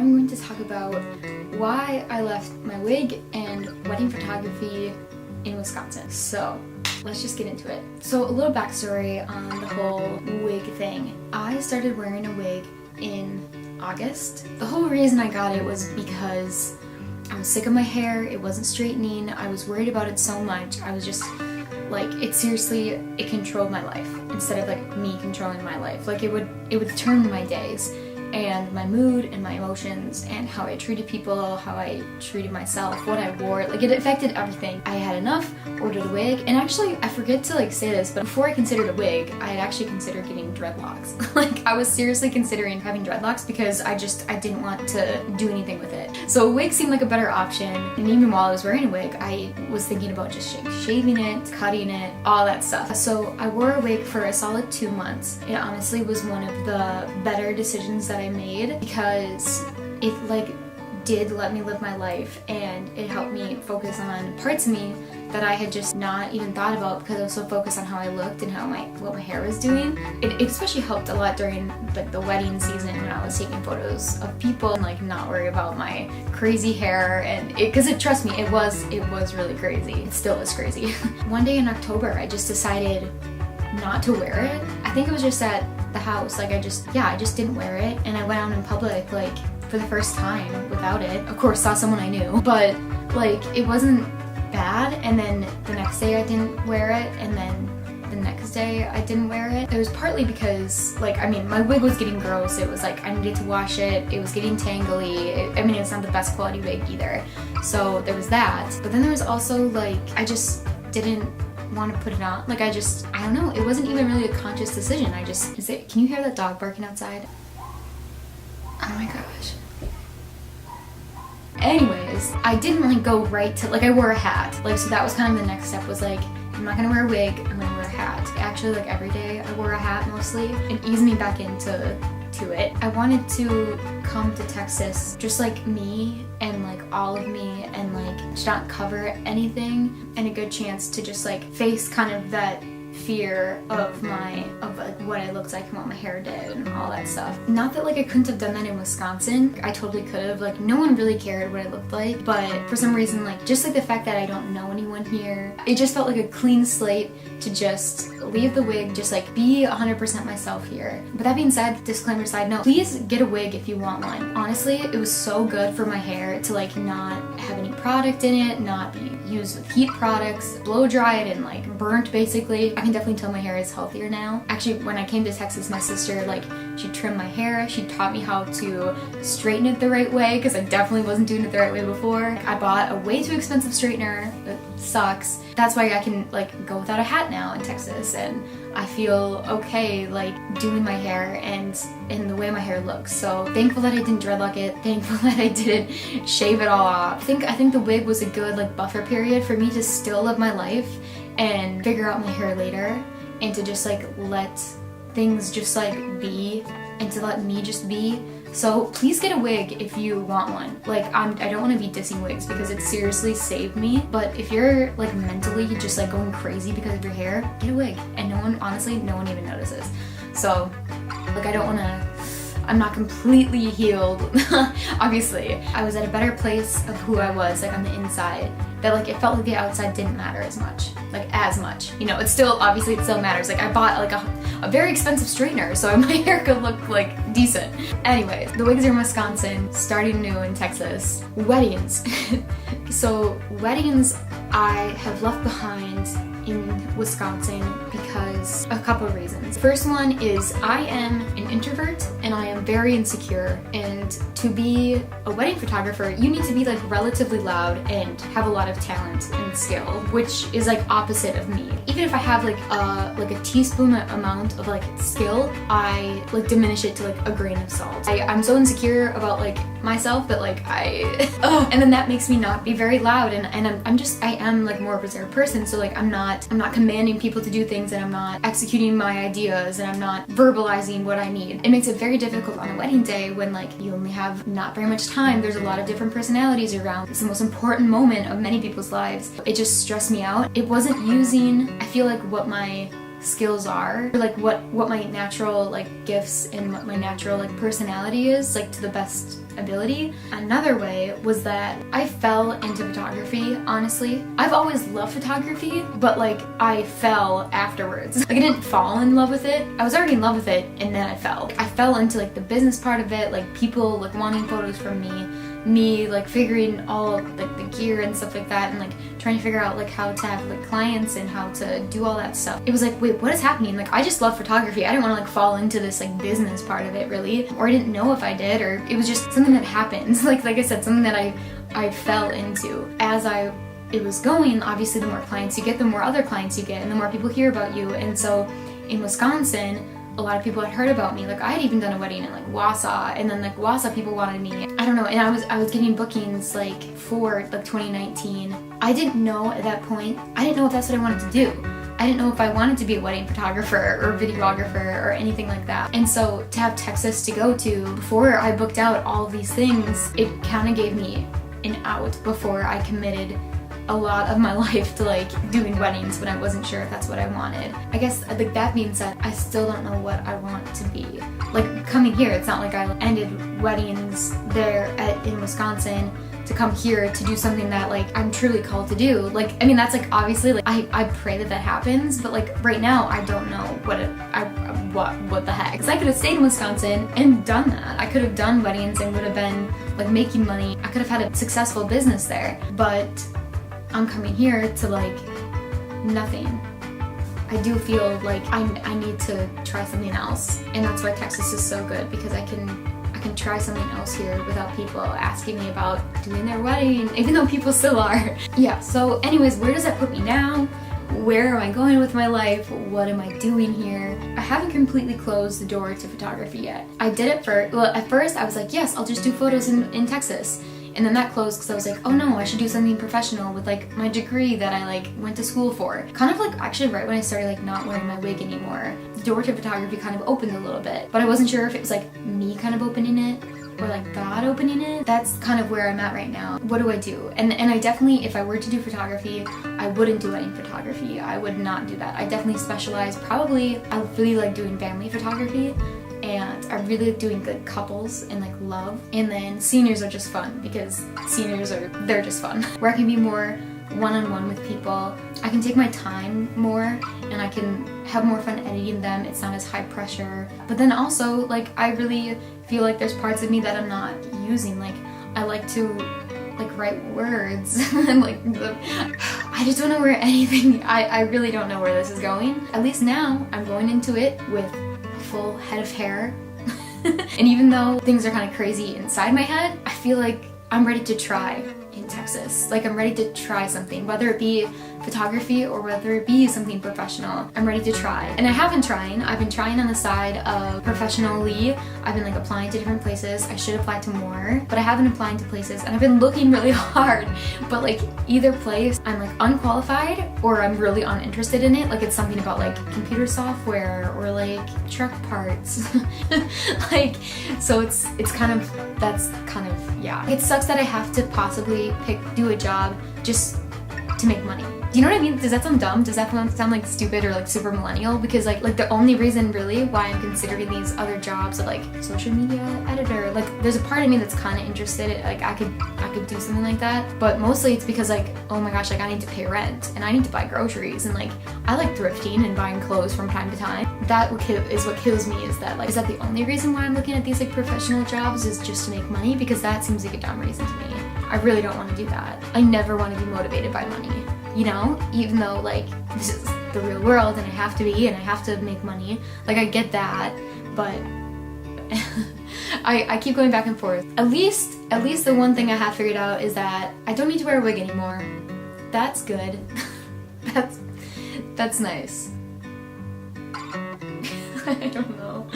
I'm going to talk about why I left my wig and wedding photography in Wisconsin. So let's just get into it. So a little backstory on the whole wig thing. I started wearing a wig in August. The whole reason I got it was because I was sick of my hair, it wasn't straightening, I was worried about it so much. I was just like, it controlled my life instead of like me controlling my life. Like it would turn my days and my mood and my emotions and how I treated people, how I treated myself, what I wore. Like it affected everything. I had enough, ordered a wig, and actually I forget to like say this, but before I considered a wig, I had actually considered getting dreadlocks. Like I was seriously considering having dreadlocks because I didn't want to do anything with it. So a wig seemed like a better option, and even while I was wearing a wig, I was thinking about just shaving it, cutting it, all that stuff. So I wore a wig for a solid 2 months. It honestly was one of the better decisions that I made because it like did let me live my life, and it helped me focus on parts of me that I had just not even thought about because I was so focused on how I looked and what my hair was doing. It especially helped a lot during like the wedding season when I was taking photos of people and like not worry about my crazy hair, and trust me, it was really crazy. It still is crazy. One day in October, I just decided not to wear it. I think it was just at the house, like I just didn't wear it, and I went out in public like for the first time without it. Of course, saw someone I knew, but like it wasn't bad. And then the next day I didn't wear it, and then the next day I didn't wear it. It was partly because like, I mean, my wig was getting gross. It was like I needed to wash it. It was getting tangly. It's not the best quality wig either. So there was that. But then there was also like, I just didn't want to put it on. Like I don't know. It wasn't even really a conscious decision. Can you hear that dog barking outside? Oh my gosh. Anyways, I didn't like go right to, like I wore a hat. Like, so that was kind of the next step, was like, I'm not gonna wear a wig, I'm gonna wear a hat. Actually, like every day I wore a hat mostly. It eased me back into it. I wanted to come to Texas just like me and like all of me, and like to not cover anything, and a good chance to just like face kind of that fear of like what I looked like and what my hair did and all that stuff. Not that like I couldn't have done that in Wisconsin. I totally could have. Like no one really cared what I looked like, but for some reason, like just like the fact that I don't know anyone here, it just felt like a clean slate to just leave the wig, just like be 100% myself here. But that being said, disclaimer side note, please get a wig if you want one. Honestly, it was so good for my hair to like not have any product in it, not be used with heat products, blow dried and like burnt basically. I can definitely tell my hair is healthier now. Actually, when I came to Texas, my sister, like, she trimmed my hair. She taught me how to straighten it the right way because I definitely wasn't doing it the right way before. I bought a way too expensive straightener. It sucks. That's why I can like go without a hat now in Texas, and I feel okay like doing my hair and the way my hair looks. So thankful that I didn't dreadlock it. Thankful that I didn't shave it all off. I think the wig was a good like buffer period for me to still live my life and figure out my hair later, and to just like let things just like be, and to let me just be. So please get a wig if you want one. Like I don't want to be dissing wigs because it seriously saved me, but if you're like mentally just like going crazy because of your hair, get a wig, and honestly no one even notices. So like I'm not completely healed. Obviously, I was at a better place of who I was, like on the inside, that like it felt like the outside didn't matter as much. You know, it still matters. Like I bought like a very expensive straightener so my hair could look like decent. Anyways, the wigs are in Wisconsin, starting new in Texas. Weddings. So weddings I have left behind in Wisconsin because a couple of reasons. First one is I am an introvert and I am very insecure, and to be a wedding photographer you need to be like relatively loud and have a lot of talent and skill, which is like opposite of me. Even if I have like a teaspoon amount of like skill, I like diminish it to like a grain of salt. I'm so insecure about like myself that like and then that makes me not be very loud, and I am like more of a reserved person, so like I'm not commanding people to do things, and I'm not executing my ideas, and I'm not verbalizing what I need. It makes it very difficult on a wedding day when like you only have not very much time. There's a lot of different personalities around. It's the most important moment of many people's lives. It just stressed me out. It wasn't using, I feel like, what my skills are, like what my natural like gifts and what my natural like personality is, like to the best ability. Another way was that I fell into photography, honestly. I've always loved photography, but like I fell afterwards. Like I didn't fall in love with it. I was already in love with it and then I fell. I fell into like the business part of it, like people like wanting photos from me like figuring all like the gear and stuff like that, and like trying to figure out like how to have like clients and how to do all that stuff. It was like, wait, what is happening? Like I just love photography. I didn't want to like fall into this like business part of it really, or I didn't know if I did, or it was just something that happened. Like I said, something that I fell into. As it was going, obviously the more clients you get, the more other clients you get, and the more people hear about you. And so in Wisconsin, a lot of people had heard about me. Like I had even done a wedding in like Wausau, and then like Wausau people wanted me. I don't know, and I was getting bookings like for like 2019. I didn't know at that point, I didn't know if that's what I wanted to do. I didn't know if I wanted to be a wedding photographer or videographer or anything like that. And so to have Texas to go to before I booked out all of these things, it kind of gave me an out before I committed a lot of my life to like doing weddings when I wasn't sure if that's what I wanted. I guess like that being said, I still don't know what I want to be. Like coming here, it's not like I ended weddings there in Wisconsin to come here to do something that like I'm truly called to do. Like I mean that's like obviously like I pray that happens, but like right now I don't know what the heck. Because I could have stayed in Wisconsin and done that. I could have done weddings and would have been like making money. I could have had a successful business there, but I'm coming here to like nothing. I do feel like I need to try something else, and that's why Texas is so good, because I can try something else here without people asking me about doing their wedding, even though people still are. Yeah, so anyways, where does that put me now? Where am I going with my life? What am I doing here? I haven't completely closed the door to photography yet. I did it at first I was like, yes, I'll just do photos in Texas. And then that closed because I was like, oh no, I should do something professional with like my degree that I like went to school for. Kind of like actually right when I started like not wearing my wig anymore, the door to photography kind of opened a little bit. But I wasn't sure if it was like me kind of opening it or like God opening it. That's kind of where I'm at right now. What do I do? And I definitely, if I were to do photography, I wouldn't do wedding photography. I would not do that. I definitely specialize. Probably I really like doing family photography. And I really like doing good couples and like love. And then seniors are just fun because they're just fun. Where I can be more one-on-one with people. I can take my time more and I can have more fun editing them. It's not as high pressure. But then also like I really feel like there's parts of me that I'm not using. Like I like to like write words and like I just don't know where anything, I really don't know where this is going. At least now I'm going into it with full head of hair. And even though things are kind of crazy inside my head, I feel like I'm ready to try in Texas. Like I'm ready to try something, whether it be photography or whether it be something professional. I'm ready to try. And I have been trying. I've been trying on the side of professionally. I've been like applying to different places. I should apply to more, but I haven't applied to places and I've been looking really hard. But like either place, I'm like unqualified or I'm really uninterested in it. Like it's something about like computer software or like truck parts. Like, so it's kind of, that's kind of, yeah. It sucks that I have to possibly do a job just to make money. Do you know what I mean? Does that sound dumb? Does that sound like stupid or like super millennial? Because like the only reason really why I'm considering these other jobs of like social media editor, like there's a part of me that's kind of interested. Like I could do something like that, but mostly it's because like, oh my gosh, like I need to pay rent and I need to buy groceries and like I like thrifting and buying clothes from time to time. That is what kills me, is that like, is that the only reason why I'm looking at these like professional jobs, is just to make money? Because that seems like a dumb reason to me. I really don't want to do that. I never want to be motivated by money. You know, even though like this is the real world and I have to be and I have to make money, like I get that, but I keep going back and forth. At least the one thing I have figured out is that I don't need to wear a wig anymore. That's good. That's nice. I don't know.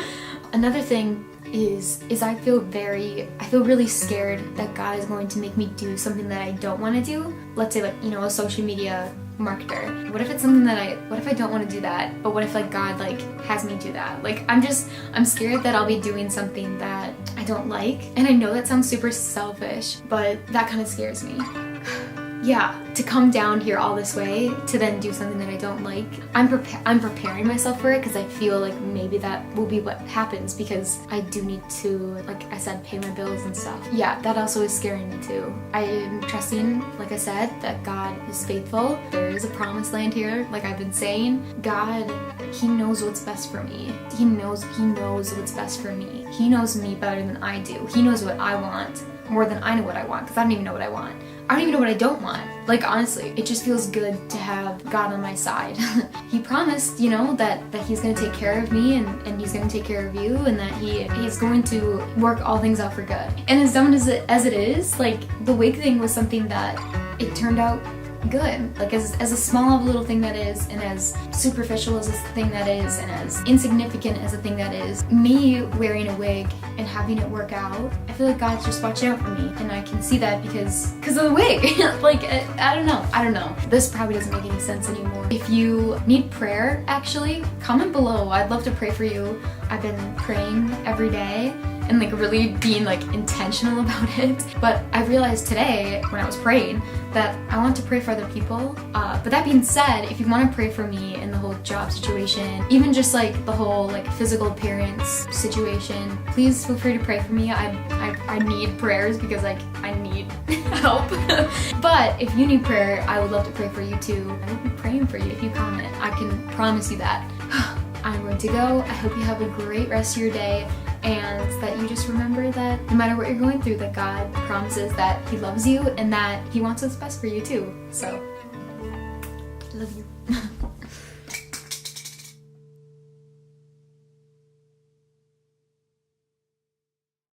Another thing is I feel really scared that God is going to make me do something that I don't want to do. Let's say like, you know, a social media marketer. What if it's something that what if I don't want to do that, but what if like God like has me do that? Like I'm scared that I'll be doing something that I don't like. And I know that sounds super selfish, but that kind of scares me. yeah, to come down here all this way to then do something that I don't like. I'm preparing myself for it because I feel like maybe that will be what happens, because I do need to, like I said, pay my bills and stuff. Yeah, that also is scaring me too. I am trusting, like I said, that God is faithful. There is a promised land here, like I've been saying. God, He knows what's best for me. He knows what's best for me. He knows me better than I do. He knows what I want more than I know what I want, because I don't even know what I want. I don't even know what I don't want. Like, honestly, it just feels good to have God on my side. He promised, you know, that He's going to take care of me and He's going to take care of you, and that He's going to work all things out for good. And as dumb as it is, like, the wig thing was something that it turned out good. Like, as a small of a little thing that is, and as superficial as a thing that is, and as insignificant as a thing that is, me wearing a wig and having it work out, I feel like God's just watching out for me, and I can see that because of the wig. Like, I don't know. This probably doesn't make any sense anymore. If you need prayer, actually, comment below. I'd love to pray for you. I've been praying every day and like really being like intentional about it. But I realized today when I was praying that I want to pray for other people. But that being said, if you want to pray for me in the whole job situation, even just like the whole like physical appearance situation, please feel free to pray for me. I need prayers because like I need help. But if you need prayer, I would love to pray for you too. I will be praying for you if you comment. I can promise you that. I'm going to go. I hope you have a great rest of your day, and that you just remember that no matter what you're going through, that God promises that He loves you and that He wants what's best for you too. So, I love you.